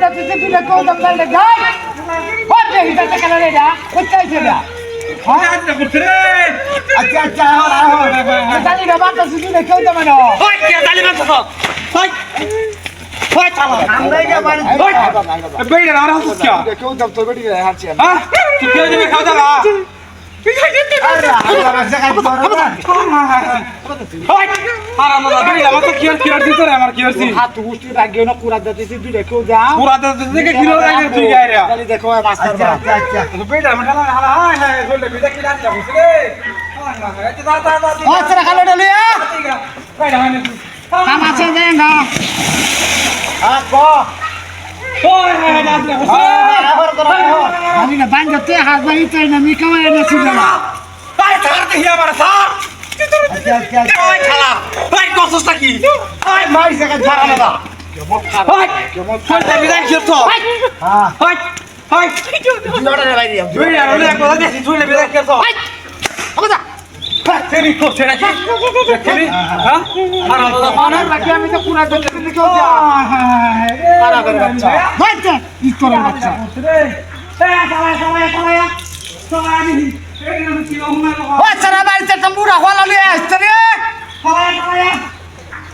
যাচ্ছে তুই কেউ দাম চাইলে যাই ওই হিসাবে কেন রে যা কোথায় যা আচ্ছা আচ্ছা জানি না বাচ্চা শুধু কেউ দাম না ওই কে জানি না তো ওই ওই চালা আমরাই যা বাড়ি বেড়ে আর হাসছ কি কেউ দাম তো বেড়ি হাঁটছি হ্যাঁ তুই কে দিবি খাওয়া দাওয়া আরে আমরা জায়গা বড় না ওই আর আমরা বেড়ে আমার তো কি আর দিতে রে আমার কি হইছি হাত গুষ্টি রাখিও না পুরা দিতেছি তুই কেউ যা পুরা দেখে কিলো লাগে তুই গায়রা খালি দেখো মাস্টার আচ্ছা আচ্ছা বেড়ে আমার হালা হালা হাই বললে বেটা কি দাঁড়িয়ে যাবো রে ও সেরা খালো ডলিয়া বেড়ে মানে তুই কাম আছে দেঙ্গা হ্যাঁ ক ওই হাই দাঁড়িয়ে বসে আমি না বাঙ্গাতে হাত বাড়িতে না মি কামাই না সিজনা আরে ছাড়তে হিয়া মারা স্যার আচ্ছা আচ্ছা ওই খালা ওই কসসটা কি আই মাই জায়গা ছাড়া না ওই কোন টাইমে যাই খেলছো হ্যাঁ ওই ওই জোড়া লাই দিয়া তুই আর ওলে কথা দেখি তুই লেবে খেলছো ওটা তেরি তো সেটা কি খেলি হ্যাঁ আর আমরা মানা রাখি আমি তো পুরা দিতে কেউ যা পারা করে বাচ্চা বাচ্চা কি করে বাচ্চা ও সারা বাড়িতে তম্বুরা হলা লিয়ে আসছে রে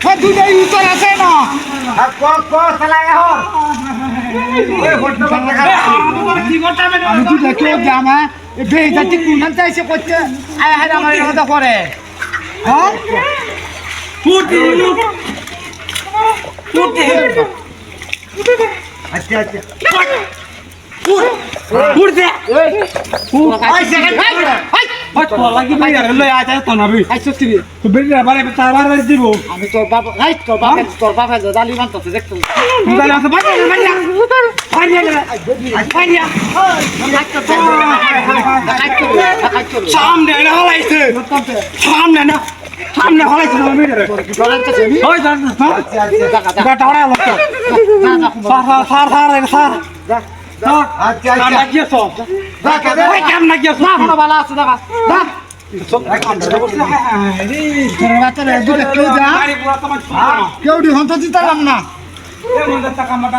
ও দুই উত্তর আছে না ক চালায় হর আমি তুই দেখো জামা এ বেজাতি কুনান চাইছে করতে আয় হায় আমার কথা করে হ্যাঁ আচ্ছা আচ্ছা উড়ছে ওই সেকেন্ড ওই তো লাগি ভাই আর লই আইতা তো না ভাই আই সত্যি তো বেরি বারে তার বারে দিব আমি তোর বাবা দালি বানতে দেখতো তুই তাহলে আছে বাজা বাজা পানিয়া সামনে না হলাইছে সামনে না সামনে হলাইছে না মেরে ওই জান গাটা ওরা লোক সার সার আচ্ছা কাম না গিয়েছো ওই কাম না গিয়েছো না ভালো আছে দেখা না কেউ যা কেউ দি হন্ত দিতাম না আমার